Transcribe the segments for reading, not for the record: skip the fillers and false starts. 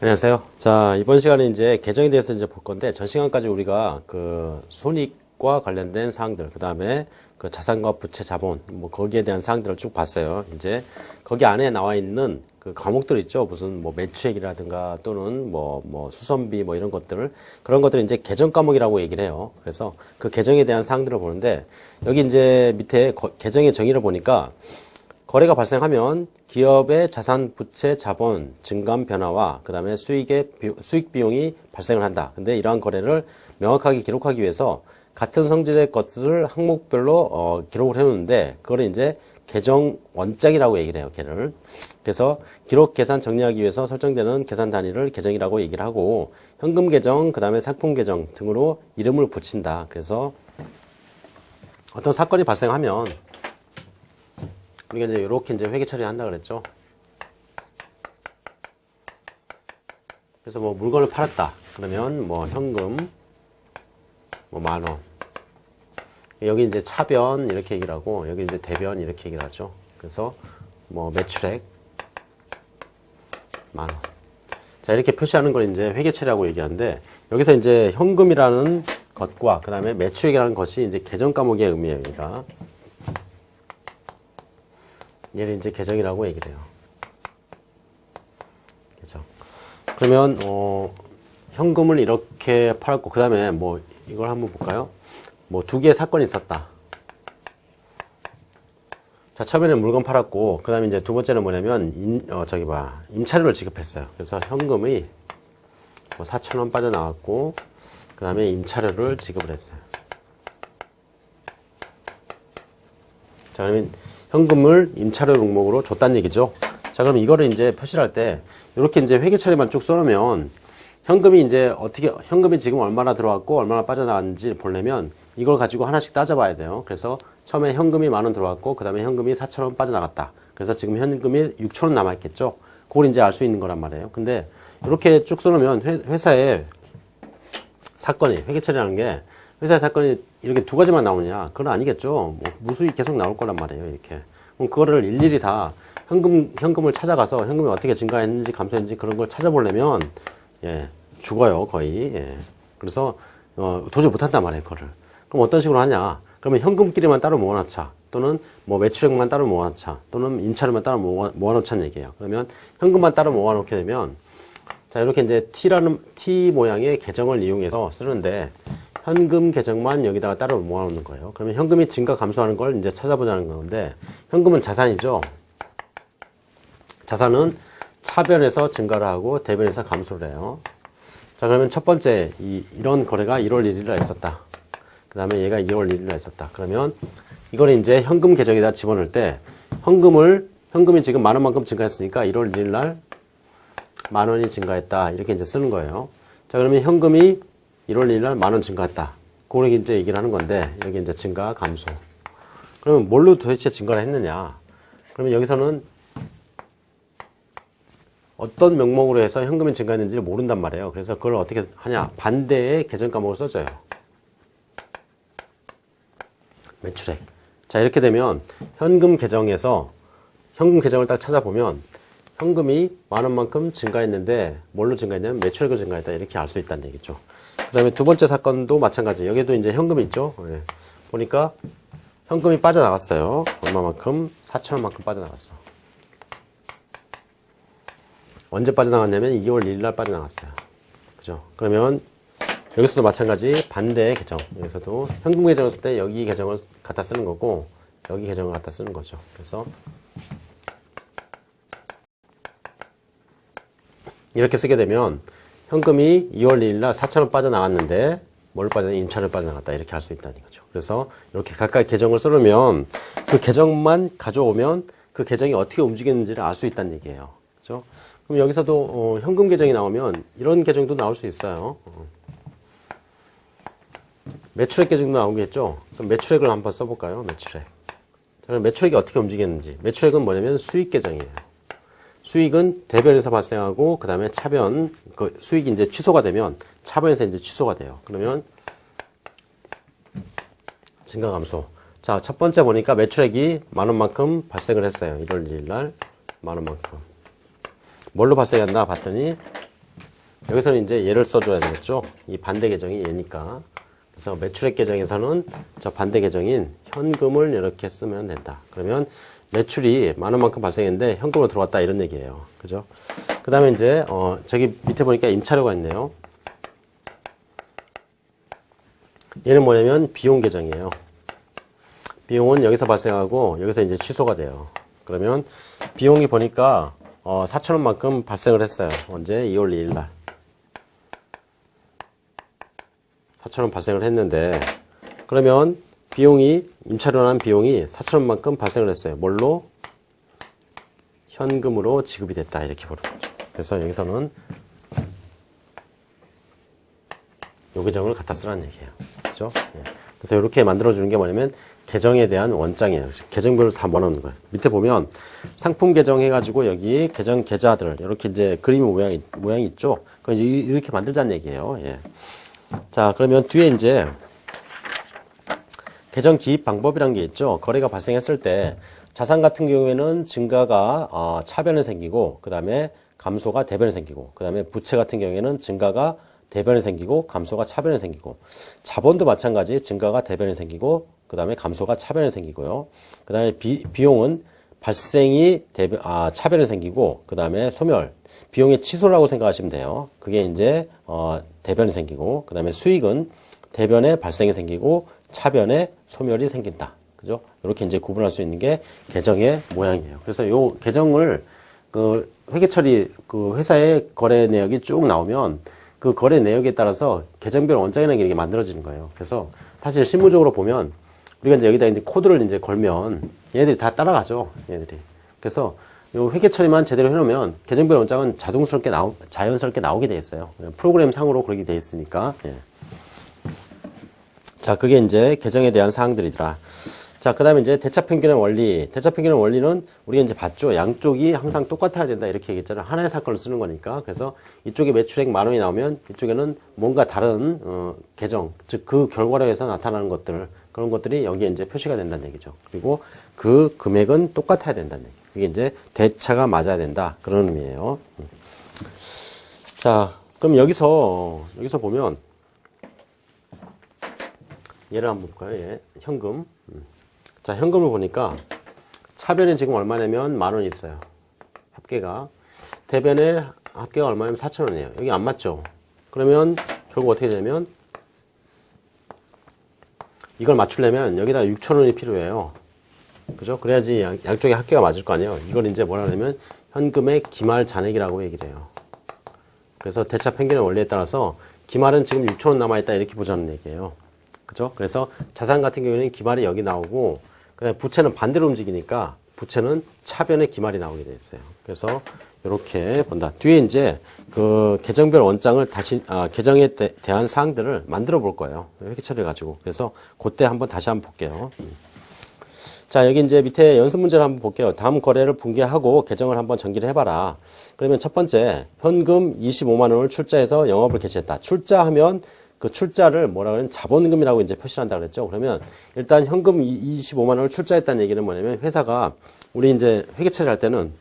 안녕하세요. 자, 이번 시간에 이제 계정에 대해서 이제 볼 건데, 전 시간까지 우리가 그 손익과 관련된 사항들, 그 다음에 그 자산과 부채, 자본, 뭐 거기에 대한 사항들을 쭉 봤어요. 이제 거기 안에 나와 있는 그 과목들 있죠. 무슨 뭐 매출액이라든가 또는 뭐 수선비 뭐 이런 것들, 그런 것들을 이제 계정 과목이라고 얘기를 해요. 그래서 그 계정에 대한 사항들을 보는데, 여기 이제 밑에 계정의 정의를 보니까 거래가 발생하면 기업의 자산, 부채, 자본, 증감 변화와 그 다음에 수익 비용이 발생을 한다. 근데 이러한 거래를 명확하게 기록하기 위해서 같은 성질의 것을 항목별로 기록을 해놓는데 그걸 이제 계정 원장이라고 얘기를 해요. 걔를. 그래서 기록 계산 정리하기 위해서 설정되는 계산 단위를 계정이라고 얘기를 하고 현금 계정, 그 다음에 상품 계정 등으로 이름을 붙인다. 그래서 어떤 사건이 발생하면 우리가 이제 이렇게 이제 회계 처리를 한다 그랬죠. 그래서 뭐 물건을 팔았다. 그러면 뭐 현금 뭐 10,000원. 여기 이제 차변 이렇게 얘기를 하고 여기 이제 대변 이렇게 얘기를 하죠. 그래서 뭐 매출액 10,000원. 자, 이렇게 표시하는 걸 이제 회계 처리라고 얘기하는데 여기서 이제 현금이라는 것과 그 다음에 매출액이라는 것이 이제 계정 과목의 의미예요. 여기가. 얘를 이제 계정이라고 얘기를 해요. 계정. 그러면 현금을 이렇게 팔았고 그 다음에 뭐 이걸 한번 볼까요? 뭐 두 개의 사건이 있었다. 자, 처음에는 물건 팔았고 그 다음에 이제 두 번째는 뭐냐면 임차료를 지급했어요. 그래서 현금이 뭐 4,000원 빠져나왔고 그 다음에 임차료를 지급을 했어요. 자, 그러면 현금을 임차료 목록으로 줬다는 얘기죠. 자, 그럼 이거를 이제 표시를 할 때 이렇게 이제 회계 처리만 쭉 써놓으면 현금이 지금 얼마나 들어왔고 얼마나 빠져나왔는지 보려면 이걸 가지고 하나씩 따져봐야 돼요. 그래서 처음에 현금이 10,000원 들어왔고 그 다음에 현금이 4,000원 빠져나갔다. 그래서 지금 현금이 6,000원 남아있겠죠. 그걸 이제 알 수 있는 거란 말이에요. 근데 이렇게 쭉 써놓으면 회사에 사건이, 회계 처리라는 게 회사의 사건이 이렇게 두 가지만 나오냐? 그건 아니겠죠. 뭐 무수히 계속 나올 거란 말이에요. 이렇게. 그럼 그거를 일일이 다 현금을 찾아가서 현금이 어떻게 증가했는지 감소했는지 그런 걸 찾아보려면 죽어요, 거의. 그래서 도저히 못한단 말이에요, 그거를. 그럼 어떤 식으로 하냐? 그러면 현금끼리만 따로 모아놓자. 또는 뭐 매출액만 따로 모아놓자. 또는 임차료만 따로 모아놓자는 얘기예요. 그러면 현금만 따로 모아놓게 되면 자, 이렇게 이제 T 모양의 계정을 이용해서 쓰는데 현금 계정만 여기다가 따로 모아놓는 거예요. 그러면 현금이 증가 감소하는 걸 이제 찾아보자는 건데 현금은 자산이죠. 자산은 차변에서 증가를 하고 대변에서 감소를 해요. 자, 그러면 첫 번째 이런 거래가 1월 1일 날 있었다. 그 다음에 얘가 2월 1일 날 있었다. 그러면 이걸 이제 현금 계정에다 집어넣을 때 현금이 지금 10,000원만큼 증가했으니까 1월 1일 날 10,000원이 증가했다. 이렇게 이제 쓰는 거예요. 자, 그러면 현금이 1월 1일 날 10,000원 증가했다. 그걸 이제 얘기를 하는 건데, 여기 이제 증가, 감소. 그러면 뭘로 도대체 증가를 했느냐? 그러면 여기서는 어떤 명목으로 해서 현금이 증가했는지를 모른단 말이에요. 그래서 그걸 어떻게 하냐? 반대의 계정 과목을 써줘요. 매출액. 자, 이렇게 되면 현금 계정을 딱 찾아보면 현금이 10,000원만큼 증가했는데 뭘로 증가했냐면 매출액으로 증가했다. 이렇게 알 수 있다는 얘기죠. 그 다음에 두 번째 사건도 마찬가지. 여기도 이제 현금이 있죠. 보니까 현금이 빠져나갔어요. 얼마만큼? 4,000원만큼 빠져나갔어. 언제 빠져나갔냐면 2월 1일 날 빠져나갔어요. 그죠? 그러면 여기서도 마찬가지 반대의 계정. 여기서도 현금 계정을 쓸 때 여기 계정을 갖다 쓰는 거고 여기 계정을 갖다 쓰는 거죠. 그래서 이렇게 쓰게 되면 현금이 2월 1일 날 4,000원 빠져나갔는데 임차료를 빠져나갔다. 이렇게 할 수 있다는 거죠. 그래서 이렇게 각각 계정을 써놓으면 그 계정만 가져오면 그 계정이 어떻게 움직이는지를 알 수 있다는 얘기예요. 그죠? 그럼 여기서도 현금 계정이 나오면 이런 계정도 나올 수 있어요. 매출액 계정도 나오겠죠? 그럼 매출액을 한번 써볼까요? 매출액. 그럼 매출액이 어떻게 움직였는지. 매출액은 뭐냐면 수익 계정이에요. 수익은 대변에서 발생하고 그 다음에 차변, 그 수익이 이제 취소가 되면 차변에서 이제 취소가 돼요. 그러면 증가 감소. 자, 첫 번째 보니까 매출액이 10,000원만큼 발생을 했어요. 1월 1일 날 10,000원만큼. 뭘로 발생했나 봤더니 여기서는 이제 얘를 써줘야 되겠죠. 이 반대 계정이 얘니까. 그래서 매출액 계정에서는 저 반대 계정인 현금을 이렇게 쓰면 된다. 그러면 매출이 많은 만큼 발생했는데 현금으로 들어왔다 이런 얘기예요. 그죠? 그 다음에 이제 저기 밑에 보니까 임차료가 있네요. 얘는 뭐냐면 비용 계정이에요. 비용은 여기서 발생하고 여기서 이제 취소가 돼요. 그러면 비용이 보니까 4,000원만큼 발생을 했어요. 언제? 2월 2일 날. 4,000원 발생을 했는데, 그러면 비용이, 임차료라는 비용이 4,000원만큼 발생을 했어요. 뭘로? 현금으로 지급이 됐다. 이렇게 보는 거죠. 그래서 여기서는 요 계정을 갖다 쓰라는 얘기예요. 그죠? 예. 그래서 이렇게 만들어주는 게 뭐냐면, 계정에 대한 원장이에요. 계정별로 다 모아놓는 거예요. 밑에 보면 상품 계정 해가지고 여기 계정 계좌들, 이렇게 이제 그림 모양이 있죠? 그건 이렇게 만들자는 얘기예요. 예. 자, 그러면 뒤에 이제 계정 기입 방법이란 게 있죠. 거래가 발생했을 때 자산 같은 경우에는 증가가 차변에 생기고, 그 다음에 감소가 대변에 생기고, 그 다음에 부채 같은 경우에는 증가가 대변에 생기고 감소가 차변에 생기고, 자본도 마찬가지 증가가 대변에 생기고 그 다음에 감소가 차변에 생기고요. 그 다음에 비용은 발생이 차변에 생기고, 그 다음에 소멸, 비용의 취소라고 생각하시면 돼요. 그게 이제 대변에 생기고, 그 다음에 수익은 대변에 발생이 생기고 차변에 소멸이 생긴다. 그죠? 이렇게 이제 구분할 수 있는 게 계정의 모양이에요. 그래서 요 계정을 그 회계 처리 그 회사의 거래 내역이 쭉 나오면 그 거래 내역에 따라서 계정별 원장이라는 게 이렇게 만들어지는 거예요. 그래서 사실 실무적으로 보면 우리가 이제 여기다 이제 코드를 이제 걸면 얘네들이 다 따라가죠. 얘네들이. 그래서 요 회계 처리만 제대로 해놓으면 계정별 원장은 자연스럽게 나오게 돼 있어요. 프로그램 상으로 그렇게 돼 있으니까. 예. 자, 그게 이제 계정에 대한 사항들이더라. 자, 그 다음에 이제 대차평균의 원리. 대차평균의 원리는 우리가 이제 봤죠. 양쪽이 항상 똑같아야 된다. 이렇게 얘기했잖아요. 하나의 사건을 쓰는 거니까. 그래서 이쪽에 매출액 10,000원이 나오면 이쪽에는 뭔가 다른, 계정, 즉 그 결과로해서 나타나는 것들, 그런 것들이 여기에 이제 표시가 된다는 얘기죠. 그리고 그 금액은 똑같아야 된다는 얘기. 그게 이제 대차가 맞아야 된다. 그런 의미예요. 자, 그럼 여기서 보면 얘를 한번 볼까요? 예. 현금. 자, 현금을 보니까 차변에 지금 얼마냐면 10,000원 있어요. 합계가. 대변에 합계가 얼마냐면 4,000원이에요. 여기 안 맞죠? 그러면 결국 어떻게 되냐면 이걸 맞추려면 여기다 6,000원이 필요해요. 그죠? 그래야지 양쪽에 합계가 맞을 거 아니에요. 이걸 이제 뭐라 하냐면 현금의 기말 잔액이라고 얘기를 해요. 그래서 대차 평균의 원리에 따라서 기말은 지금 6,000원 남아있다 이렇게 보자는 얘기예요. 그죠? 그래서 자산 같은 경우에는 기말이 여기 나오고, 그다음에 부채는 반대로 움직이니까 부채는 차변에 기말이 나오게 돼 있어요. 그래서 이렇게 본다. 뒤에 이제 그 계정별 원장을 다시 계정에 대한 사항들을 만들어 볼 거예요. 회계처리를 가지고. 그래서 그때 다시 한번 볼게요. 자, 여기 이제 밑에 연습 문제를 한번 볼게요. 다음 거래를 분기하고 계정을 한번 전기를 해봐라. 그러면 첫 번째, 현금 25만 원을 출자해서 영업을 개시했다. 출자하면 그 출자를 뭐라 그러면 자본금이라고 이제 표시를 한다 그랬죠. 그러면 일단 현금 25만 원을 출자했다는 얘기는 뭐냐면 회사가 우리 이제 회계 처리할 때는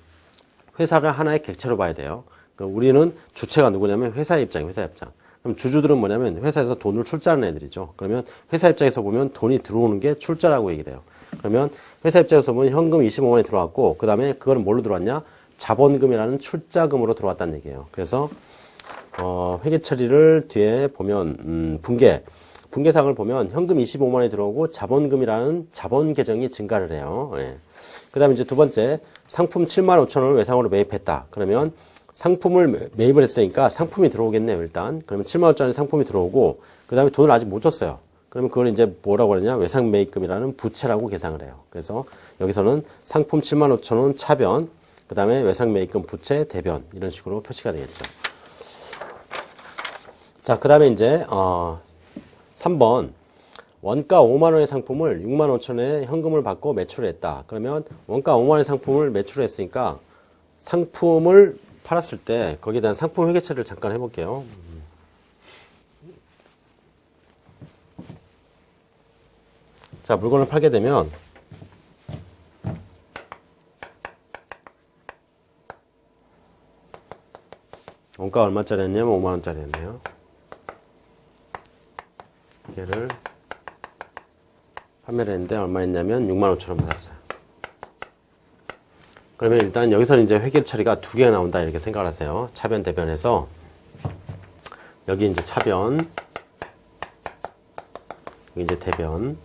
회사를 하나의 객체로 봐야 돼요. 그러니까 우리는 주체가 누구냐면 회사의 입장이에요. 회사 입장. 그럼 주주들은 뭐냐면 회사에서 돈을 출자하는 애들이죠. 그러면 회사 입장에서 보면 돈이 들어오는 게 출자라고 얘기를 해요. 그러면 회사 입장에서 보면 현금 25만 원이 들어왔고, 그 다음에 그거는 뭘로 들어왔냐? 자본금이라는 출자금으로 들어왔다는 얘기예요. 그래서 회계 처리를 뒤에 보면 분계상을 보면 현금 25만 원이 들어오고 자본금이라는 자본 계정이 증가를 해요. 예. 그 다음에 이제 두 번째, 상품 7만 5천 원을 외상으로 매입했다. 그러면 상품을 매입을 했으니까 상품이 들어오겠네요, 일단. 그러면 7만 5천원의 상품이 들어오고, 그 다음에 돈을 아직 못 줬어요. 그러면 그걸 이제 뭐라고 그러냐? 외상 매입금이라는 부채라고 계상을 해요. 그래서 여기서는 상품 7만 5천 원 차변, 그 다음에 외상 매입금 부채 대변, 이런 식으로 표시가 되겠죠. 자, 그 다음에 이제 3번 원가 5만 원의 상품을 6만 5천 원의 현금을 받고 매출을 했다. 그러면 원가 5만 원의 상품을 매출을 했으니까 상품을 팔았을 때 거기에 대한 상품 회계 처리를 잠깐 해볼게요. 자, 물건을 팔게 되면 원가 얼마짜리였냐면 5만원짜리였네요. 얘를 판매를 했는데 얼마였냐면 65,000원 받았어요. 그러면 일단 여기서는 이제 회계 처리가 두 개가 나온다 이렇게 생각을 하세요. 차변 대변에서 여기 이제 차변, 여기 이제 대변.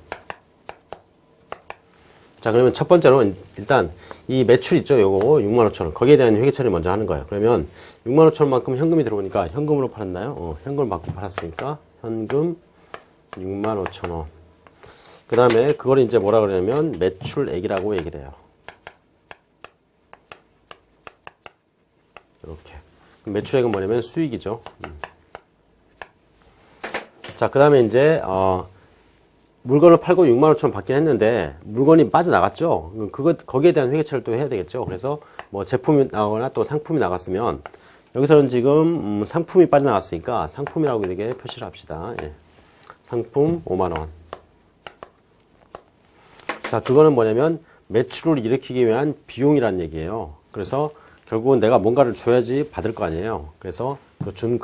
자, 그러면 첫 번째로 일단 이 매출 있죠? 요거 65,000원. 거기에 대한 회계 처리 먼저 하는 거예요. 그러면 65,000원만큼 현금이 들어오니까 현금으로 팔았나요? 현금을 받고 팔았으니까 현금 65,000원. 그 다음에 그걸 이제 뭐라 그러냐면 매출액이라고 얘기를 해요. 이렇게. 매출액은 뭐냐면 수익이죠. 자, 그 다음에 이제 물건을 팔고 65,000원 받긴 했는데 물건이 빠져나갔죠. 거기에 대한 회계처리를 또 해야 되겠죠. 그래서 뭐 제품이 나오거나 또 상품이 나갔으면 여기서는 지금 상품이 빠져나갔으니까 상품이라고 이렇게 표시를 합시다. 예. 상품 5만원. 자, 그거는 뭐냐면 매출을 일으키기 위한 비용이란 얘기예요. 그래서 결국은 내가 뭔가를 줘야지 받을 거 아니에요. 그래서 준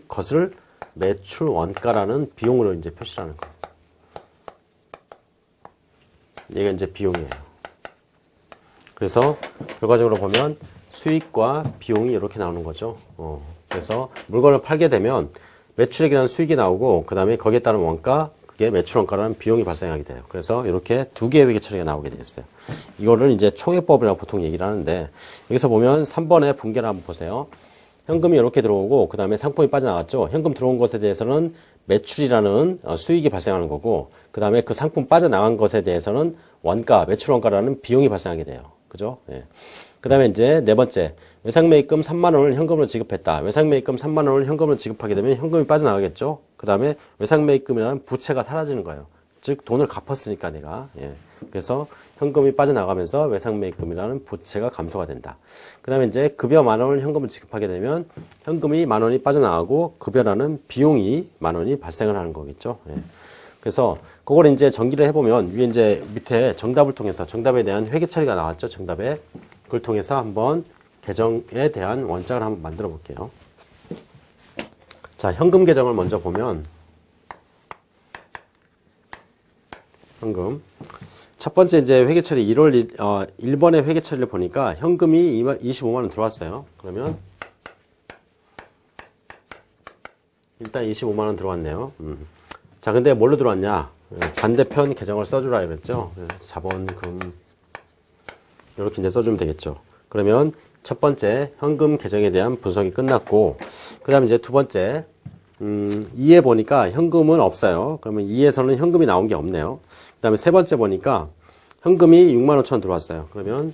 것을 매출 원가라는 비용으로 이제 표시를 하는 거예요. 얘가 이제 비용이에요. 그래서 결과적으로 보면 수익과 비용이 이렇게 나오는 거죠. 그래서 물건을 팔게 되면 매출액이라는 수익이 나오고 그 다음에 거기에 따른 원가, 그게 매출 원가라는 비용이 발생하게 돼요. 그래서 이렇게 두 개의 회계 처리가 나오게 되겠어요. 이거를 이제 총회법이라고 보통 얘기를 하는데 여기서 보면 3번의 분계를 한번 보세요. 현금이 이렇게 들어오고 그 다음에 상품이 빠져나갔죠. 현금 들어온 것에 대해서는 매출이라는 수익이 발생하는 거고 그 다음에 그 상품 빠져나간 것에 대해서는 원가, 매출 원가라는 비용이 발생하게 돼요. 그죠? 예. 그 다음에 이제 네 번째, 외상매입금 3만원을 현금으로 지급했다. 외상매입금 3만원을 현금으로 지급하게 되면 현금이 빠져나가겠죠. 그 다음에 외상매입금이라는 부채가 사라지는 거예요. 즉 돈을 갚았으니까 내가. 예. 그래서 현금이 빠져나가면서 외상매입금이라는 부채가 감소가 된다. 그 다음에 이제 급여 10,000원을 현금을 지급하게 되면 현금이 10,000원이 빠져나가고 급여라는 비용이 10,000원이 발생을 하는 거겠죠. 예. 그래서 그걸 이제 전기를 해보면 위에 이제 밑에 정답을 통해서 정답에 대한 회계 처리가 나왔죠. 정답에. 그걸 통해서 한번 계정에 대한 원장을 한번 만들어 볼게요. 자, 현금 계정을 먼저 보면 현금. 첫 번째 이제 회계 처리 1번의 회계 처리를 보니까 현금이 25만원 들어왔어요. 그러면 일단 25만원 들어왔네요. 자, 근데 뭘로 들어왔냐? 반대편 계정을 써주라 그랬죠. 그래서 자본금 이렇게 이제 써주면 되겠죠. 그러면 첫 번째 현금 계정에 대한 분석이 끝났고, 그 다음에 이제 두 번째 2에 보니까 현금은 없어요. 그러면 2에서는 현금이 나온 게 없네요. 그 다음에 세 번째 보니까 현금이 65,000원 들어왔어요. 그러면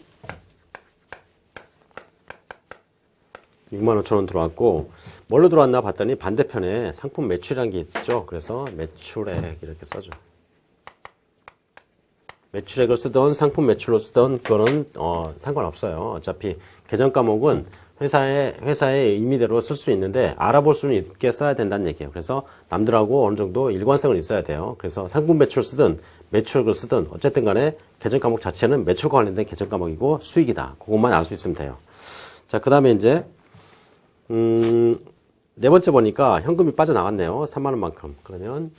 65,000원 들어왔고, 뭘로 들어왔나 봤더니 반대편에 상품 매출이라는 게 있죠. 그래서 매출액 이렇게 써줘. 매출액을 쓰던 상품 매출로 쓰던 그거는 상관없어요. 어차피 계정 과목은 회사의 임의대로 쓸 수 있는데 알아볼 수는 있게 써야 된다는 얘기예요. 그래서 남들하고 어느 정도 일관성은 있어야 돼요. 그래서 상품 매출을 쓰든 매출액을 쓰든 어쨌든 간에 계정 과목 자체는 매출과 관련된 계정 과목이고 수익이다. 그것만 알 수 있으면 돼요. 자, 그 다음에 이제 네 번째 보니까 현금이 빠져나갔네요. 3만원만큼. 그러면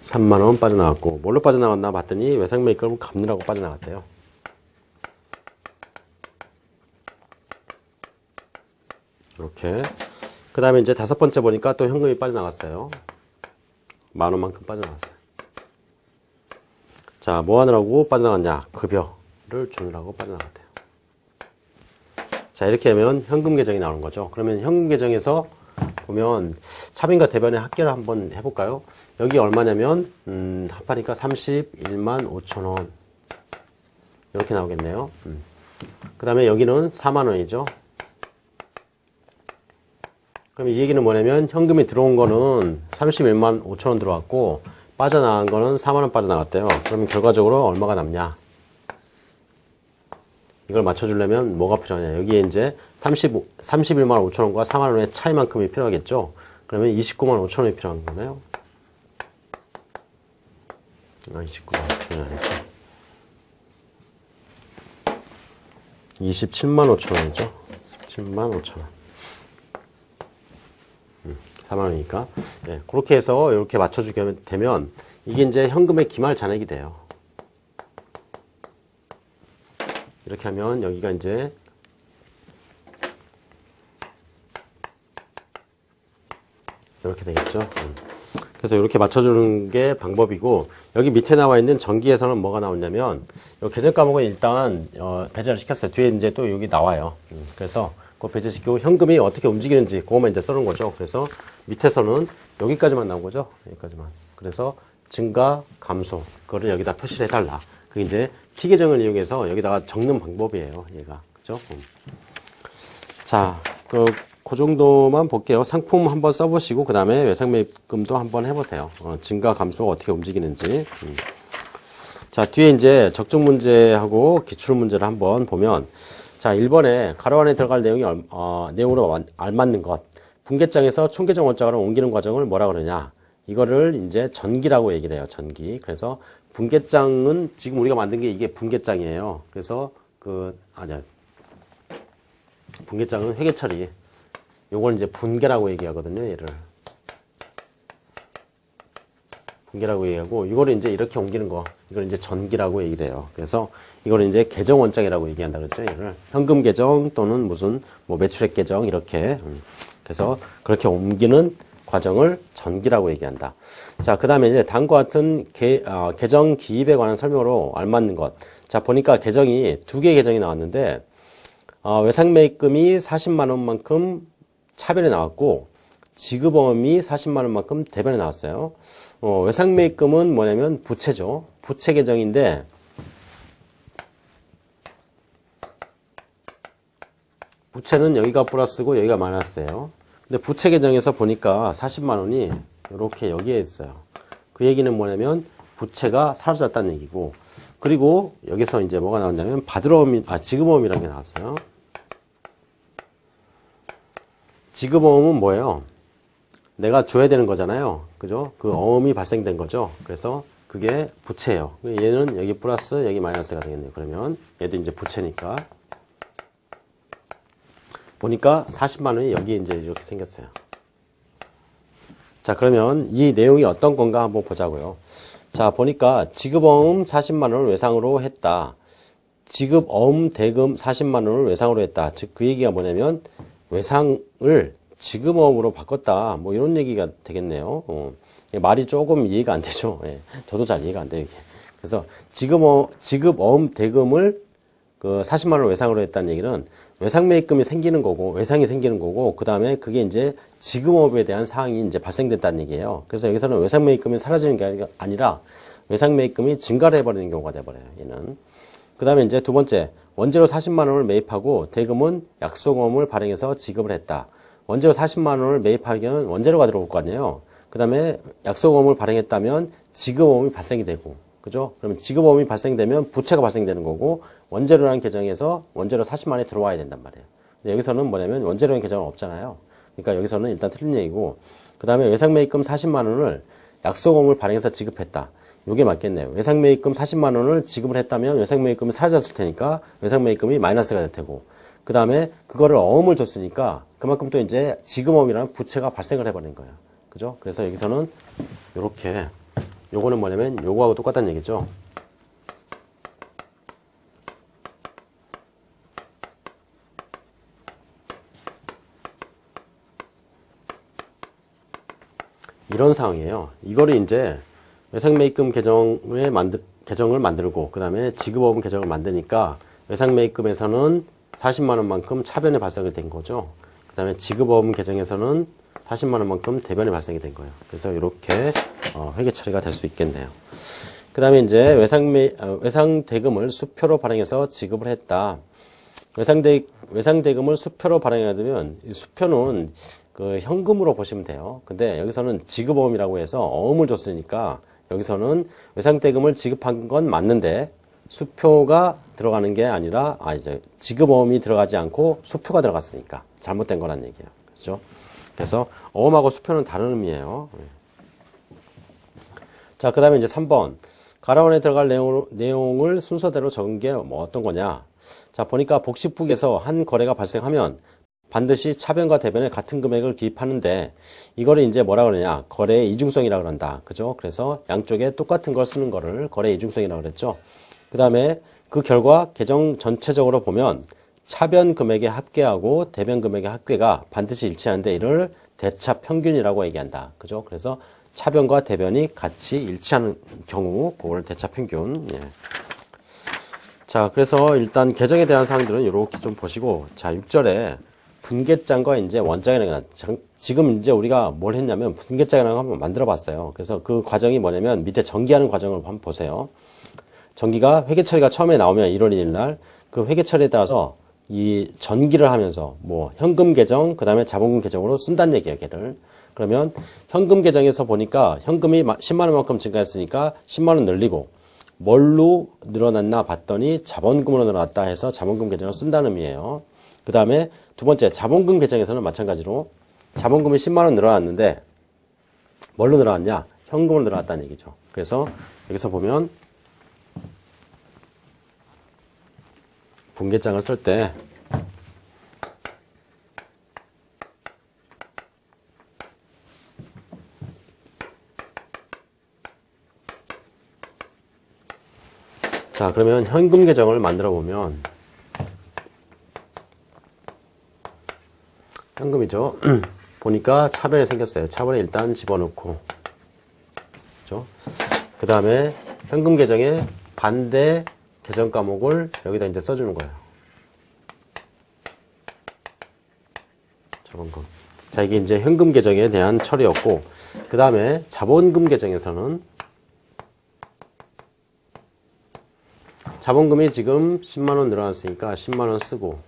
3만원 빠져나갔고, 뭘로 빠져나갔나 봤더니 외상매입금 갚느라고 빠져나갔대요. 이렇게. 그 다음에 이제 다섯 번째 보니까 또 현금이 빠져나갔어요. 10,000원만큼 빠져나갔어요. 자, 뭐 하느라고 빠져나갔냐? 급여를 주느라고 빠져나갔대요. 자, 이렇게 하면 현금 계정이 나오는 거죠. 그러면 현금 계정에서 보면 차변과 대변의 합계를 한번 해볼까요? 여기 얼마냐면 합하니까 315,000원 이렇게 나오겠네요. 그 다음에 여기는 4만원이죠. 그럼 이 얘기는 뭐냐면 현금이 들어온 거는 315,000원 들어왔고 빠져나간 거는 4만원 빠져나갔대요. 그러면 결과적으로 얼마가 남냐? 이걸 맞춰주려면 뭐가 필요하냐? 여기에 이제 3115,000원과 4만원의 차이만큼이 필요하겠죠? 그러면 295,500,000원이 필요한 거네요. 295,000원이 아니죠. 27만 5천 원이죠. 17만 5천 원. 4만 원이니까. 예, 그렇게 해서 이렇게 맞춰주게 되면 이게 이제 현금의 기말 잔액이 돼요. 이렇게 하면 여기가 이제 이렇게 되겠죠. 그래서 이렇게 맞춰주는 게 방법이고, 여기 밑에 나와 있는 전기에서는 뭐가 나오냐면, 이 계절 과목은 일단 배제를 시켰어요. 뒤에 이제 또 여기 나와요. 그래서 그거 배제시키고 현금이 어떻게 움직이는지 그것만 이제 써놓은 거죠. 그래서 밑에서는 여기까지만 나온 거죠. 여기까지만. 그래서 증가, 감소, 그거를 여기다 표시를 해달라. 그게 이제 T 계정을 이용해서 여기다가 적는 방법이에요. 얘가. 그죠? 자, 그 정도만 볼게요. 상품 한번 써보시고 그 다음에 외상매입금도 한번 해보세요. 증가 감소가 어떻게 움직이는지. 자, 뒤에 이제 적정 문제하고 기출 문제를 한번 보면, 자, 1번에 가로 안에 들어갈 내용이 내용으로 알맞는 것. 분계장에서 총계정 원자로 옮기는 과정을 뭐라 그러냐? 이거를 이제 전기라고 얘기를 해요. 전기. 그래서 분계장은 지금 우리가 만든 게 이게 분계장이에요. 그래서 분계장은 회계 처리. 요걸 이제 분계라고 얘기하거든요, 얘를. 분계라고 얘기하고, 이거를 이제 이렇게 옮기는 거, 이걸 이제 전기라고 얘기를 해요. 그래서 이거를 이제 계정 원장이라고 얘기한다 그랬죠, 얘를. 현금 계정 또는 무슨 뭐 매출액 계정, 이렇게. 그래서 그렇게 옮기는 과정을 전기라고 얘기한다. 자, 그 다음에 이제 다음과 같은 계정 기입에 관한 설명으로 알맞는 것. 자, 보니까 계정이 두 개의 계정이 나왔는데, 외상매입금이 40만 원만큼 차변에 나왔고 지급어음이 40만 원만큼 대변에 나왔어요. 외상매입금은 뭐냐면 부채죠. 부채 계정인데 부채는 여기가 플러스고 여기가 마이너스예요. 근데 부채 계정에서 보니까 40만 원이 이렇게 여기에 있어요. 그 얘기는 뭐냐면 부채가 사라졌다는 얘기고, 그리고 여기서 이제 뭐가 나왔냐면 지급어음이라는 게 나왔어요. 지급어음은 뭐예요? 내가 줘야 되는 거잖아요. 그죠? 그 어음이 발생된 거죠. 그래서 그게 부채예요. 얘는 여기 플러스, 여기 마이너스가 되겠네요. 그러면 얘도 이제 부채니까. 보니까 40만 원이 여기 이제 이렇게 생겼어요. 자, 그러면 이 내용이 어떤 건가 한번 보자고요. 자, 보니까 지급어음 40만 원을 외상으로 했다. 지급어음 대금 40만 원을 외상으로 했다. 즉, 그 얘기가 뭐냐면 외상을 지급어음으로 바꿨다. 뭐 이런 얘기가 되겠네요. 말이 조금 이해가 안 되죠. 예, 저도 잘 이해가 안 돼요. 이게. 그래서 지급어음 대금을 그 40만 원을 외상으로 했다는 얘기는 외상매입금이 생기는 거고, 외상이 생기는 거고, 그 다음에 그게 이제 지급어음에 대한 사항이 이제 발생됐다는 얘기예요. 그래서 여기서는 외상매입금이 사라지는 게 아니라 외상매입금이 증가를 해버리는 경우가 돼버려요. 얘는. 그 다음에 이제 두 번째, 원재료 40만 원을 매입하고 대금은 약속어음을 발행해서 지급을 했다. 원재료 40만 원을 매입하면 원재료가 들어올 거 아니에요. 그 다음에 약속어음을 발행했다면 지급어음이 발생이 되고, 그죠? 그러면 지급어음이 발생되면 부채가 발생되는 거고, 원재료라는 계정에서 원재료 40만 원이 들어와야 된단 말이에요. 근데 여기서는 뭐냐면 원재료라는 계정은 없잖아요. 그러니까 여기서는 일단 틀린 얘기고, 그 다음에 외상매입금 40만 원을 약속어음을 발행해서 지급했다. 요게 맞겠네요. 외상매입금 40만 원을 지급을 했다면 외상매입금이 사라졌을 테니까 외상매입금이 마이너스가 될 테고, 그 다음에 그거를 어음을 줬으니까 그만큼 또 이제 지급어음이라는 부채가 발생을 해버린 거예요. 그죠? 그래서 여기서는 요렇게, 요거는 뭐냐면 요거하고 똑같다는 얘기죠. 이런 상황이에요. 이거를 이제 외상매입금 계정을 만들고, 그 다음에 지급어음 계정을 만드니까 외상매입금에서는 40만 원만큼 차변에 발생이 된 거죠. 그 다음에 지급어음 계정에서는 40만 원만큼 대변에 발생이 된 거예요. 그래서 이렇게 회계 처리가 될 수 있겠네요. 그 다음에 이제 외상대금을 수표로 발행해서 지급을 했다. 외상대금을 수표로 발행하면 수표는 그 현금으로 보시면 돼요. 근데 여기서는 지급어음이라고 해서 어음을 줬으니까 여기서는 외상대금을 지급한 건 맞는데 수표가 들어가는 게 아니라 이제 지급어음이 들어가지 않고 수표가 들어갔으니까 잘못된 거란 얘기예요. 그렇죠? 그래서 어음하고 수표는 다른 의미예요. 자, 그 다음에 이제 3번 가로원에 들어갈 내용을 순서대로 적은 게 뭐 어떤 거냐? 자, 보니까 복식북에서 한 거래가 발생하면 반드시 차변과 대변에 같은 금액을 기입하는데 이거를 이제 뭐라 그러냐? 거래의 이중성이라 그런다. 그죠? 그래서 양쪽에 똑같은 걸 쓰는 거를 거래의 이중성이라 그랬죠. 그 다음에 그 결과 계정 전체적으로 보면 차변 금액의 합계하고 대변 금액의 합계가 반드시 일치하는데 이를 대차 평균이라고 얘기한다. 그죠? 그래서 차변과 대변이 같이 일치하는 경우 그걸 대차 평균. 예. 자, 그래서 일단 계정에 대한 사항들은 이렇게 좀 보시고, 자, 6절에 분계장과 이제 원장이라는 지금 이제 우리가 뭘 했냐면 분계장이라는 걸 한번 만들어 봤어요. 그래서 그 과정이 뭐냐면 밑에 전기하는 과정을 한번 보세요. 전기가 회계 처리가 처음에 나오면 1월 1일 날 그 회계 처리에 따라서 이 전기를 하면서 뭐 현금 계정, 그 다음에 자본금 계정으로 쓴다는 얘기예요, 걔를. 그러면 현금 계정에서 보니까 현금이 10만 원만큼 증가했으니까 10만 원 늘리고 뭘로 늘어났나 봤더니 자본금으로 늘어났다 해서 자본금 계정을 쓴다는 의미예요. 그 다음에 두 번째 자본금 계정에서는 마찬가지로 자본금이 10만 원 늘어났는데 뭘로 늘어났냐? 현금으로 늘어났다는 얘기죠. 그래서 여기서 보면 분계장을 쓸 때 자, 그러면 현금 계정을 만들어 보면 현금이죠. 보니까 차변이 생겼어요. 차변에 일단 집어넣고, 그죠? 그 다음에 현금 계정에 반대 계정 과목을 여기다 이제 써주는 거예요. 자본금. 자, 이게 이제 현금 계정에 대한 처리였고, 그 다음에 자본금 계정에서는 자본금이 지금 10만원 늘어났으니까 10만원 쓰고,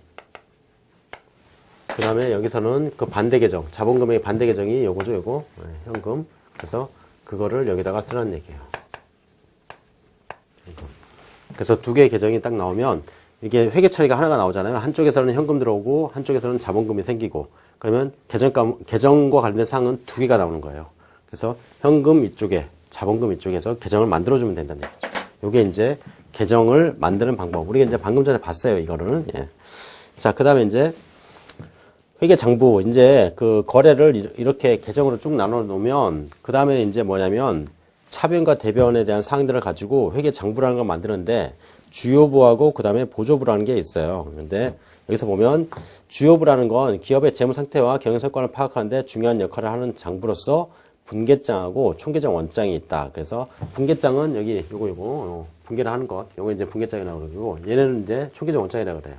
그 다음에 여기서는 그 반대 계정, 자본금의 반대 계정이 요거죠, 요거. 네, 현금. 그래서 그거를 여기다가 쓰라는 얘기예요. 현금. 그래서 두 개의 계정이 딱 나오면 이게 회계 처리가 하나가 나오잖아요. 한쪽에서는 현금 들어오고 한쪽에서는 자본금이 생기고 그러면 계정과 관련된 사항은 두 개가 나오는 거예요. 그래서 현금 이쪽에 자본금 이쪽에서 계정을 만들어주면 된다는 얘기죠. 요게 이제 계정을 만드는 방법. 우리가 이제 방금 전에 봤어요, 이거를. 예. 자, 그 다음에 이제 회계 장부, 이제 그 거래를 이렇게 계정으로 쭉 나눠 놓으면, 그 다음에 이제 뭐냐면, 차변과 대변에 대한 사항들을 가지고 회계 장부라는 걸 만드는데, 주요부하고 그 다음에 보조부라는 게 있어요. 그런데 여기서 보면, 주요부라는 건 기업의 재무 상태와 경영 성과를 파악하는데 중요한 역할을 하는 장부로서 분계장하고 총계정 원장이 있다. 그래서 분계장은 여기, 요거, 분계를 하는 것. 요거 이제 분계장이 나오고, 얘네는 이제 총계정 원장이라고 그래요.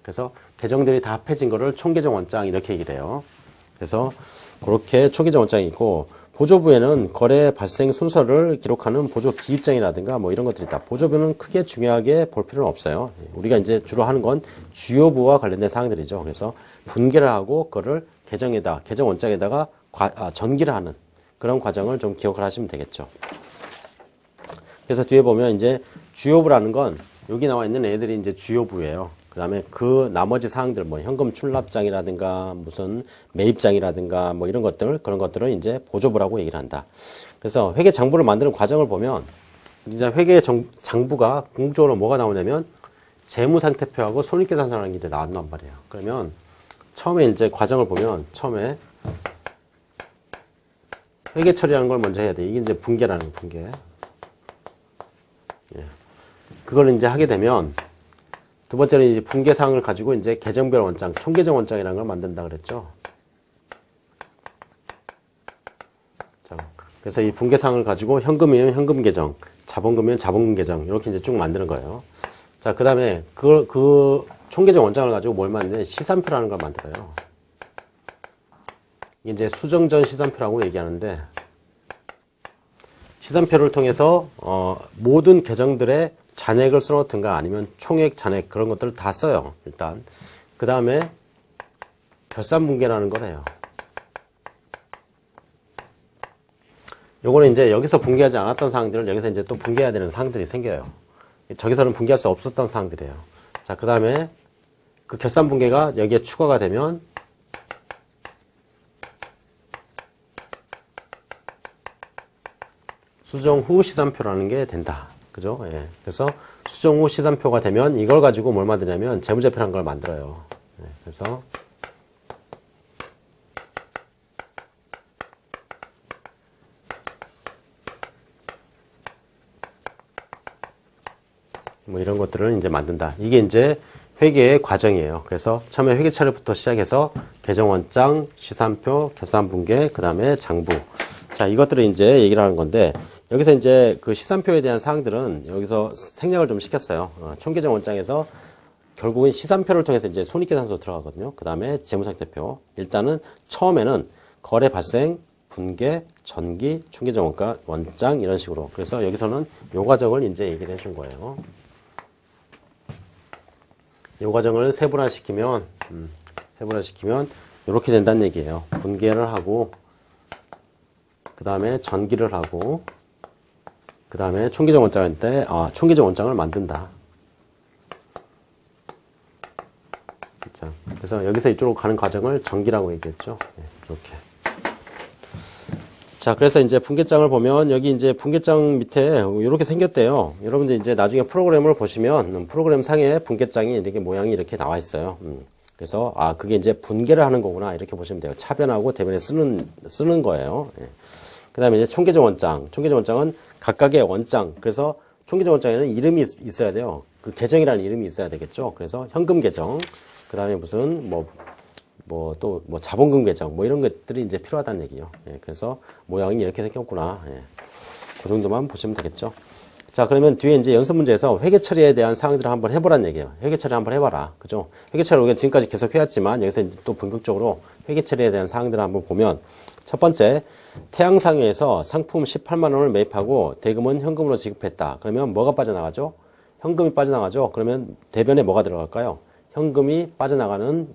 그래서 계정들이 다 합해진 거를 총계정 원장 이렇게 얘기를 해요. 그래서 그렇게 총계정 원장이 있고 보조부에는 거래 발생 순서를 기록하는 보조 기입장이라든가 뭐 이런 것들이 있다. 보조부는 크게 중요하게 볼 필요는 없어요. 우리가 이제 주로 하는 건 주요부와 관련된 사항들이죠. 그래서 분계를 하고 그거를 계정 원장에다가 전기를 하는 그런 과정을 좀 기억을 하시면 되겠죠. 그래서 뒤에 보면 이제 주요부라는 건 여기 나와 있는 애들이 이제 주요부예요. 그 다음에 그 나머지 사항들, 뭐, 현금 출납장이라든가, 무슨 매입장이라든가, 뭐, 이런 것들, 그런 것들을 이제 보조부라고 얘기를 한다. 그래서 회계 장부를 만드는 과정을 보면, 이제 회계 장부가 궁극적으로 뭐가 나오냐면, 재무상태표하고 손익계산서라는 게 이제 나온단 말이에요. 그러면, 처음에 이제 과정을 보면, 처음에, 회계 처리라는 걸 먼저 해야 돼. 이게 이제 분계라는 거, 분계. 예. 그걸 이제 하게 되면, 두 번째는 이제 분계사항을 가지고 이제 계정별 원장, 총계정 원장이라는 걸 만든다 그랬죠. 자, 그래서 이 분계사항을 가지고 현금이면 현금 계정, 자본금이면 자본금 계정, 이렇게 이제 쭉 만드는 거예요. 자, 그 다음에 그 총계정 원장을 가지고 뭘 만드냐? 시산표라는 걸 만들어요. 이제 수정전 시산표라고 얘기하는데, 시산표를 통해서, 모든 계정들의 잔액을 써놓든가 아니면 총액, 잔액 그런 것들을 다 써요. 일단 그 다음에 결산분계라는 걸 해요. 요거는 이제 여기서 분계하지 않았던 사항들을 여기서 이제 또 분계해야 되는 사항들이 생겨요. 저기서는 분계할 수 없었던 사항들이에요. 자, 그 다음에 그 결산분계가 여기에 추가가 되면 수정 후 시산표라는 게 된다. 그죠? 예. 그래서 수정 후 시산표가 되면 이걸 가지고 뭘 만드냐면 재무제표라는 걸 만들어요. 네, 그래서 뭐 이런 것들을 이제 만든다. 이게 이제 회계의 과정이에요. 그래서 처음에 회계처리부터 시작해서 계정원장, 시산표, 결산분계, 그 다음에 장부. 자, 이것들을 이제 얘기를 하는 건데, 여기서 이제 그 시산표에 대한 사항들은 여기서 생략을 좀 시켰어요. 총계정원장에서 결국은 시산표를 통해서 이제 손익계산서로 들어가거든요. 그 다음에 재무상태표. 일단은 처음에는 거래 발생, 분계, 전기, 총계정원가, 원장 이런 식으로. 그래서 여기서는 요 과정을 이제 얘기를 해준 거예요. 요 과정을 세분화시키면 이렇게 된다는 얘기예요. 분계를 하고, 그 다음에 전기를 하고, 그 다음에 총계정원장한테 총계정원장을 만든다. 자, 그래서 여기서 이쪽으로 가는 과정을 전기라고 얘기했죠. 네, 이렇게. 자, 그래서 이제 분계장을 보면 여기 이제 분계장 밑에 이렇게 생겼대요. 여러분들 이제 나중에 프로그램을 보시면 프로그램 상에 분계장이 이렇게 모양이 이렇게 나와 있어요. 그래서 그게 이제 분계를 하는 거구나 이렇게 보시면 돼요. 차변하고 대변에 쓰는 거예요. 예. 그다음에 이제 총계정원장. 총계정원장은 각각의 원장. 그래서 총계정원장에는 이름이 있어야 돼요. 그 계정이라는 이름이 있어야 되겠죠. 그래서 현금 계정. 그다음에 무슨 또 자본금 계정 이런 것들이 이제 필요하다는 얘기예요. 예, 그래서 모양이 이렇게 생겼구나. 예, 그 정도만 보시면 되겠죠. 자, 그러면 뒤에 이제 연습 문제에서 회계 처리에 대한 사항들을 한번 해보라는 얘기예요. 회계 처리 한번 해봐라. 그죠? 회계 처리 우리가 지금까지 계속 해왔지만 여기서 이제 또 본격적으로 회계 처리에 대한 사항들을 한번 보면 첫 번째, 태양상회에서 상품 18만 원을 매입하고 대금은 현금으로 지급했다. 그러면 뭐가 빠져나가죠? 현금이 빠져나가죠. 그러면 대변에 뭐가 들어갈까요? 현금이 빠져나가는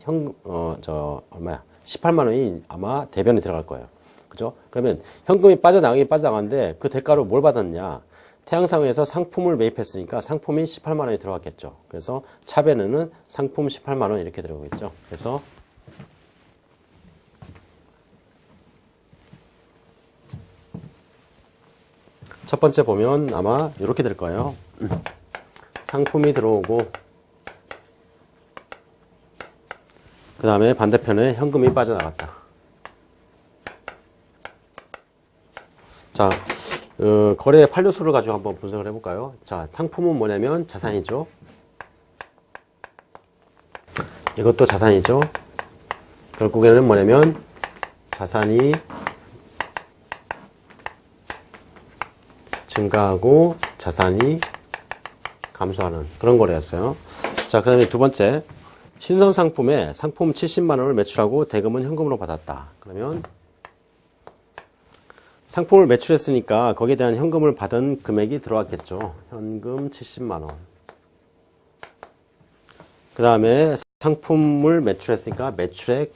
18만 원이 아마 대변에 들어갈 거예요. 그죠? 그러면 현금이 빠져나가는데 그 대가로 뭘 받았냐? 태양상회에서 상품을 매입했으니까 상품이 18만 원이 들어갔겠죠. 그래서 차변에는 상품 18만 원 이렇게 들어오겠죠. 그래서 첫 번째 보면 아마 이렇게 될 거예요. 상품이 들어오고 그 다음에 반대편에 현금이 빠져나갔다. 자, 거래의 판료수를 가지고 한번 분석을 해볼까요? 자, 상품은 뭐냐면 자산이죠. 이것도 자산이죠. 결국에는 뭐냐면 자산이 증가하고 자산이 감소하는 그런 거래였어요. 자, 그 다음에 두 번째. 신선 상품에 상품 70만 원을 매출하고 대금은 현금으로 받았다. 그러면 상품을 매출했으니까 거기에 대한 현금을 받은 금액이 들어왔겠죠. 현금 70만 원. 그 다음에 상품을 매출했으니까 매출액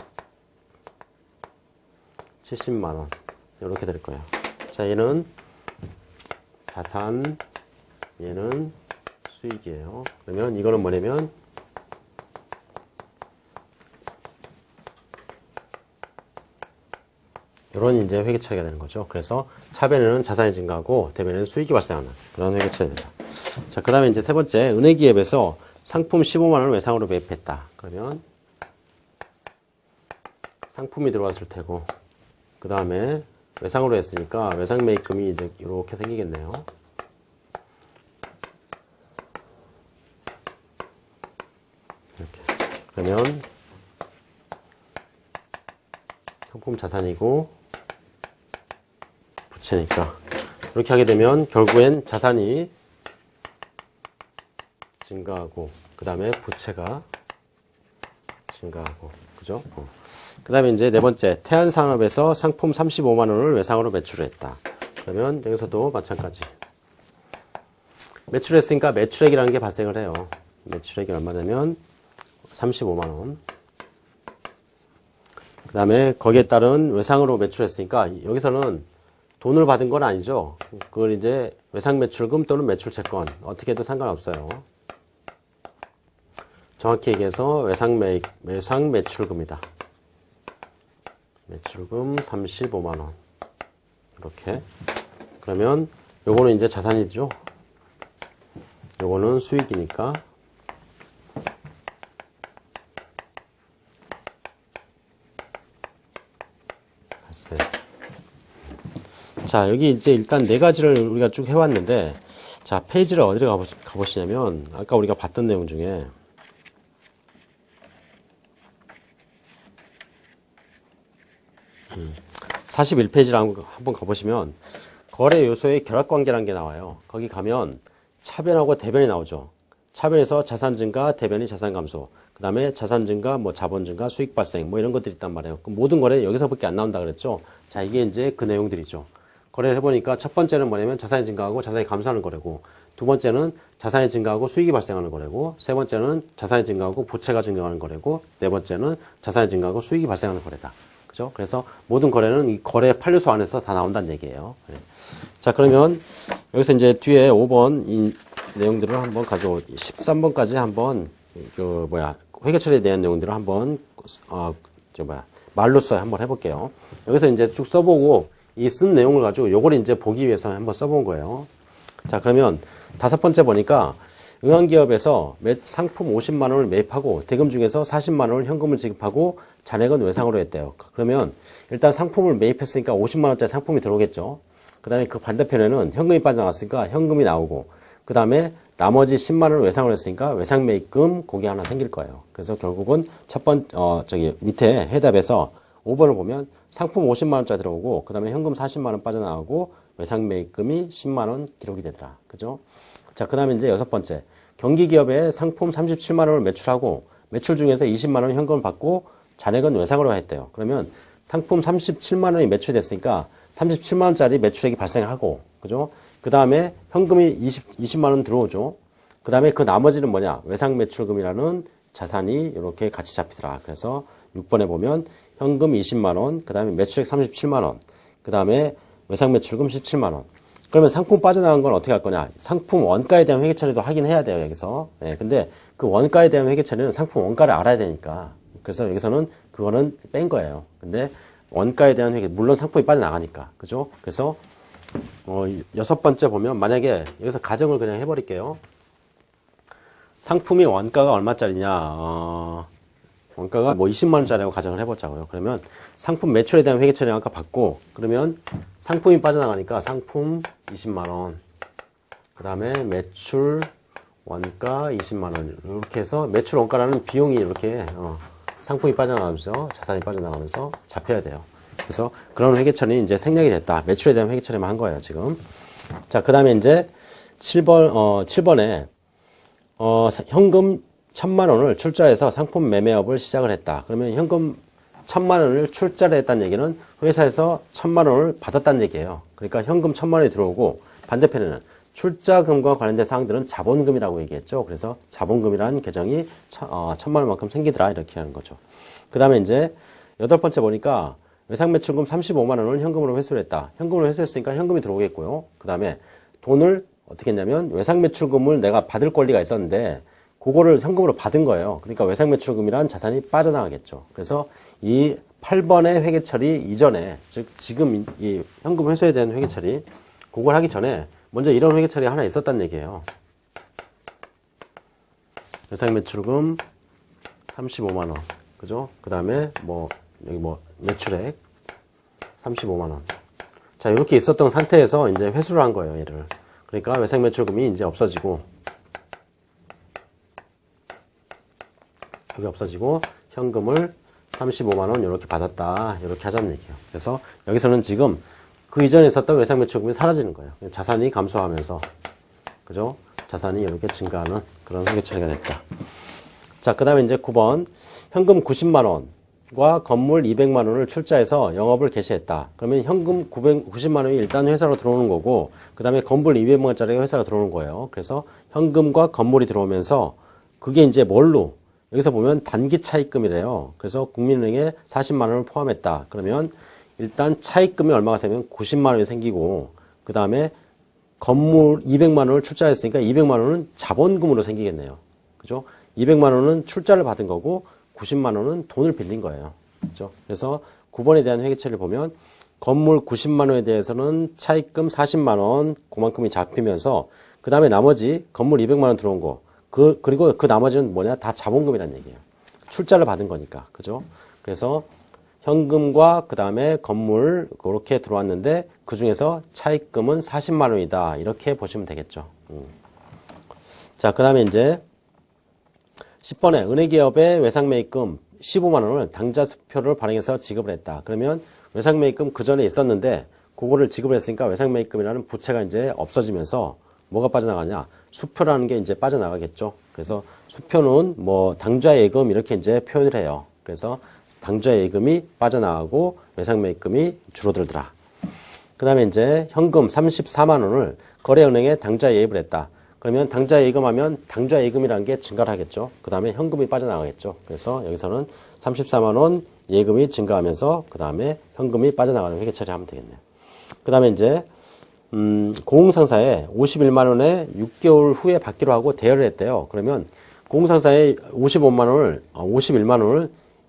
70만 원. 이렇게 될 거예요. 자, 얘는 자산, 얘는 수익이에요. 그러면 이거는 뭐냐면 이런 이제 회계 처리가 되는 거죠. 그래서 차변에는 자산이 증가하고 대변에는 수익이 발생하는 그런 회계 처리입니다. 자, 그 다음에 이제 세 번째, 은행기업에서 상품 15만 원을 외상으로 매입했다. 그러면 상품이 들어왔을 테고, 그 다음에 외상으로 했으니까 외상 매입금이 이제 이렇게 생기겠네요. 이렇게. 그러면 상품 자산이고 부채니까 이렇게 하게 되면 결국엔 자산이 증가하고 그 다음에 부채가 증가하고 그죠? 그 다음에 이제 네 번째, 태안산업에서 상품 35만 원을 외상으로 매출했다. 그러면 여기서도 마찬가지. 매출했으니까 매출액이라는 게 발생을 해요. 매출액이 얼마 되면 35만 원. 그 다음에 거기에 따른 외상으로 매출했으니까 여기서는 돈을 받은 건 아니죠. 그걸 이제 외상 매출금 또는 매출채권 어떻게 해도 상관없어요. 정확히 얘기해서 외상 매출금이다. 매출금 35만 원. 이렇게. 그러면 요거는 이제 자산이죠. 요거는 수익이니까. 자, 여기 이제 일단 네 가지를 우리가 쭉 해왔는데, 자, 페이지를 어디로 가보시냐면, 아까 우리가 봤던 내용 중에, 41페이지를 한번 가보시면, 거래 요소의 결합관계라는 게 나와요. 거기 가면, 차변하고 대변이 나오죠. 차변에서 자산 증가, 대변이 자산 감소. 그 다음에 자산 증가, 뭐 자본 증가, 수익 발생, 뭐 이런 것들이 있단 말이에요. 그럼 모든 거래 여기서밖에 안 나온다 그랬죠. 자, 이게 이제 그 내용들이죠. 거래를 해보니까 첫 번째는 뭐냐면 자산이 증가하고 자산이 감소하는 거래고, 두 번째는 자산이 증가하고 수익이 발생하는 거래고, 세 번째는 자산이 증가하고 부채가 증가하는 거래고, 네 번째는 자산이 증가하고 수익이 발생하는 거래다. 그죠? 그래서 모든 거래는 이 거래 판례소 안에서 다 나온다는 얘기예요. 네. 자, 그러면 여기서 이제 뒤에 5번 이 내용들을 한번 가져오, 13번까지 한번 회계 처리에 대한 내용들을 한번 말로써 한번 해볼게요. 여기서 이제 쭉 써보고 이 쓴 내용을 가지고 요걸 이제 보기 위해서 한번 써본 거예요. 자, 그러면 다섯 번째 보니까 응한기업에서 상품 50만 원을 매입하고 대금 중에서 40만 원을 현금을 지급하고 잔액은 외상으로 했대요. 그러면 일단 상품을 매입했으니까 50만 원짜리 상품이 들어오겠죠. 그 다음에 그 반대편에는 현금이 빠져나갔으니까 현금이 나오고, 그 다음에 나머지 10만 원을 외상으로 했으니까 외상 매입금 그게 하나 생길 거예요. 그래서 결국은 밑에 해답에서 5번을 보면 상품 50만 원짜리 들어오고, 그 다음에 현금 40만 원 빠져나가고 외상 매입금이 10만 원 기록이 되더라. 그죠? 자, 그 다음에 이제 여섯 번째. 경기기업에 상품 37만 원을 매출하고 매출 중에서 20만 원 현금을 받고 잔액은 외상으로 했대요. 그러면 상품 37만 원이 매출됐으니까 37만 원짜리 매출액이 발생하고, 그죠? 그 다음에 현금이 20만 원 들어오죠. 그 다음에 그 나머지는 뭐냐? 외상 매출금이라는 자산이 이렇게 같이 잡히더라. 그래서 6번에 보면 현금 20만 원, 그 다음에 매출액 37만 원, 그 다음에 외상 매출금 17만 원. 그러면 상품 빠져나간 건 어떻게 할 거냐? 상품 원가에 대한 회계 처리도 하긴 해야 돼요, 여기서. 예, 근데 그 원가에 대한 회계 처리는 상품 원가를 알아야 되니까. 그래서 여기서는 그거는 뺀 거예요. 근데 원가에 대한 회계, 물론 상품이 빠져나가니까. 그죠? 그래서, 여섯 번째 보면 만약에 여기서 가정을 그냥 해버릴게요. 상품이 원가가 얼마짜리냐? 원가가 뭐 20만원짜리라고 가정을 해보자고요. 그러면 상품 매출에 대한 회계 처리 아까 받고, 그러면 상품이 빠져나가니까 상품 20만원, 그 다음에 매출 원가 20만원, 이렇게 해서 매출 원가라는 비용이 이렇게 상품이 빠져나가면서 자산이 빠져나가면서 잡혀야 돼요. 그래서 그런 회계 처리는 이제 생략이 됐다. 매출에 대한 회계 처리만 한 거예요, 지금. 자, 그 다음에 이제 7번에 현금 1000만 원을 출자해서 상품 매매업을 시작을 했다. 그러면 현금 1000만 원을 출자를 했다는 얘기는 회사에서 1000만 원을 받았다는 얘기예요. 그러니까 현금 1000만 원이 들어오고, 반대편에는 출자금과 관련된 사항들은 자본금이라고 얘기했죠. 그래서 자본금이라는 계정이 1000만 원만큼 생기더라, 이렇게 하는 거죠. 그 다음에 이제 여덟 번째 보니까 외상 매출금 35만 원을 현금으로 회수를 했다. 현금으로 회수했으니까 현금이 들어오겠고요. 그 다음에 돈을 어떻게 했냐면 외상 매출금을 내가 받을 권리가 있었는데 그거를 현금으로 받은 거예요. 그러니까 외상 매출금이란 자산이 빠져나가겠죠. 그래서 이 8번의 회계 처리 이전에, 즉 지금 이 현금 회수에 대한 회계 처리, 그걸 하기 전에 먼저 이런 회계 처리 하나 있었단 얘기예요. 외상 매출금 35만 원, 그죠? 그 다음에 여기 매출액 35만 원. 자, 이렇게 있었던 상태에서 이제 회수를 한 거예요, 얘를. 그러니까 외상 매출금이 이제 없어지고, 여기 없어지고 현금을 35만 원 이렇게 받았다, 이렇게 하자는 얘기예요. 그래서 여기서는 지금 그 이전에 있었던 외상 매출금이 사라지는 거예요. 자산이 감소하면서, 그죠? 자산이 이렇게 증가하는 그런 회계 처리가 됐다. 자, 그 다음에 이제 9번 현금 90만 원과 건물 200만 원을 출자해서 영업을 개시했다. 그러면 현금 90만 원이 일단 회사로 들어오는 거고, 그 다음에 건물 200만 원짜리가 회사가 들어오는 거예요. 그래서 현금과 건물이 들어오면서 그게 이제 뭘로? 여기서 보면 단기 차입금이래요. 그래서 국민은행에 40만 원을 포함했다. 그러면 일단 차입금이 얼마가 생기면 90만 원이 생기고, 그 다음에 건물 200만 원을 출자했으니까 200만 원은 자본금으로 생기겠네요. 그죠? 200만 원은 출자를 받은 거고 90만 원은 돈을 빌린 거예요. 그죠? 그래서 9번에 대한 회계 처리를 보면 건물 90만 원에 대해서는 차입금 40만 원 그만큼이 잡히면서, 그 다음에 나머지 건물 200만 원 들어온 거. 그리고 그 나머지는 뭐냐? 다 자본금이라는 얘기예요. 출자를 받은 거니까. 그죠? 그래서 현금과 그 다음에 건물 그렇게 들어왔는데 그 중에서 차입금은 40만 원이다. 이렇게 보시면 되겠죠. 자, 그 다음에 이제 10번에 은행기업의 외상매입금 15만 원을 당좌수표를 발행해서 지급을 했다. 그러면 외상매입금 그 전에 있었는데 그거를 지급을 했으니까 외상매입금이라는 부채가 이제 없어지면서 뭐가 빠져나가냐? 수표라는 게 이제 빠져나가겠죠. 그래서 수표는 뭐 당좌예금 이렇게 이제 표현을 해요. 그래서 당좌예금이 빠져나가고 외상매입금이 줄어들더라. 그 다음에 이제 현금 34만 원을 거래은행에 당좌예입을 했다. 그러면 당좌예금하면 당좌예금이라는 게 증가를 하겠죠. 그 다음에 현금이 빠져나가겠죠. 그래서 여기서는 34만 원 예금이 증가하면서 그 다음에 현금이 빠져나가는 회계 처리하면 되겠네요. 그 다음에 이제 공흥상사에 51만 원에 6개월 후에 받기로 하고 대여를 했대요. 그러면 공흥상사에 51만 원을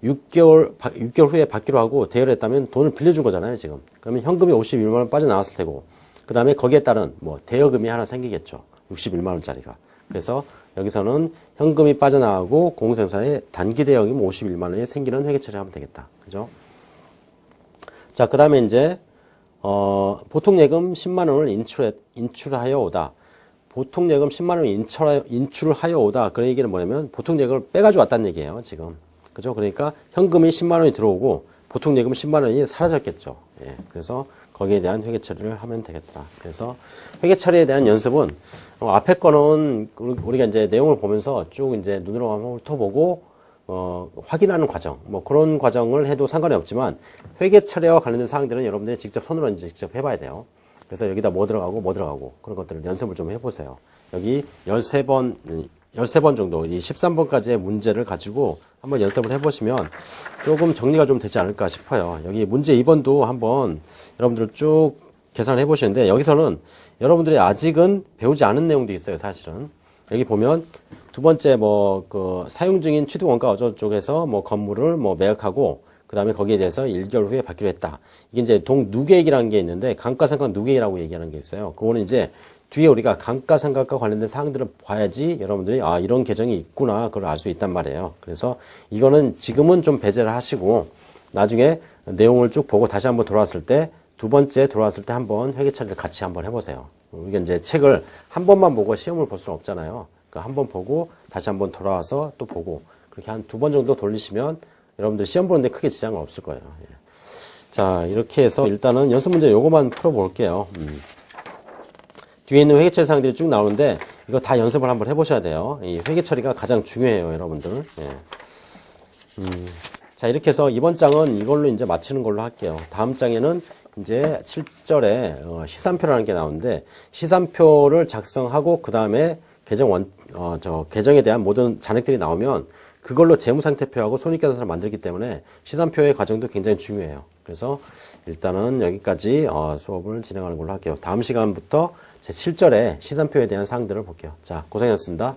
6개월 후에 받기로 하고 대여를 했다면 돈을 빌려준 거잖아요, 지금. 그러면 현금이 51만 원 빠져나왔을 테고, 그 다음에 거기에 따른 뭐 대여금이 하나 생기겠죠. 61만 원짜리가. 그래서 여기서는 현금이 빠져나가고 공흥상사에 단기 대여금이 51만 원이 생기는 회계 처리하면 되겠다. 그죠? 자, 그 다음에 이제 보통 예금 10만 원을 인출하여 오다. 보통 예금 10만 원을 인출하여 오다. 그런 얘기는 뭐냐면 보통 예금을 빼가지고 왔다는 얘기예요, 지금. 그죠? 그러니까 현금이 10만 원이 들어오고 보통 예금 10만 원이 사라졌겠죠. 예. 그래서 거기에 대한 회계 처리를 하면 되겠더라. 그래서 회계 처리에 대한 연습은 앞에 거는 우리가 이제 내용을 보면서 쭉 이제 눈으로 한번 훑어보고 확인하는 과정, 뭐 그런 과정을 해도 상관이 없지만 회계 처리와 관련된 사항들은 여러분들이 직접 손으로 이제 직접 해봐야 돼요. 그래서 여기다 뭐 들어가고 그런 것들을 연습을 좀 해보세요. 여기 13번 정도, 이 13번까지의 문제를 가지고 한번 연습을 해보시면 조금 정리가 좀 되지 않을까 싶어요. 여기 문제 2번도 한번 여러분들 쭉 계산을 해보시는데 여기서는 여러분들이 아직은 배우지 않은 내용도 있어요, 사실은. 여기 보면 두 번째 사용 중인 취득원가 어쩌고저쩌고에서 건물을 매각하고 그 다음에 거기에 대해서 1개월 후에 받기로 했다. 이게 이제 동누계액이라는 게 있는데 감가상각 누계액이라고 얘기하는 게 있어요. 그거는 이제 뒤에 우리가 감가상각과 관련된 사항들을 봐야지 여러분들이 이런 계정이 있구나 그걸 알 수 있단 말이에요. 그래서 이거는 지금은 좀 배제를 하시고 나중에 내용을 쭉 보고 다시 한번 돌아왔을 때 두 번째 돌아왔을 때 한번 회계 처리를 같이 한번 해보세요. 이게 이제 책을 한 번만 보고 시험을 볼 수는 없잖아요. 그러니까 한번 보고 다시 한번 돌아와서 또 보고 그렇게 한 2번 정도 돌리시면 여러분들 시험 보는데 크게 지장은 없을 거예요. 예. 자, 이렇게 해서 일단은 연습 문제 요거만 풀어볼게요. 뒤에 있는 회계 처리 사항들이 쭉 나오는데 이거 다 연습을 한번 해보셔야 돼요. 이 회계 처리가 가장 중요해요, 여러분들. 예. 자, 이렇게 해서 이번 장은 이걸로 이제 마치는 걸로 할게요. 다음 장에는 이제 7절에 시산표라는 게 나오는데 시산표를 작성하고 그 다음에 계정에 대한 모든 잔액들이 나오면 그걸로 재무상태표하고 손익계산서를 만들기 때문에 시산표의 과정도 굉장히 중요해요. 그래서 일단은 여기까지 수업을 진행하는 걸로 할게요. 다음 시간부터 제 7절에 시산표에 대한 사항들을 볼게요. 자, 고생하셨습니다.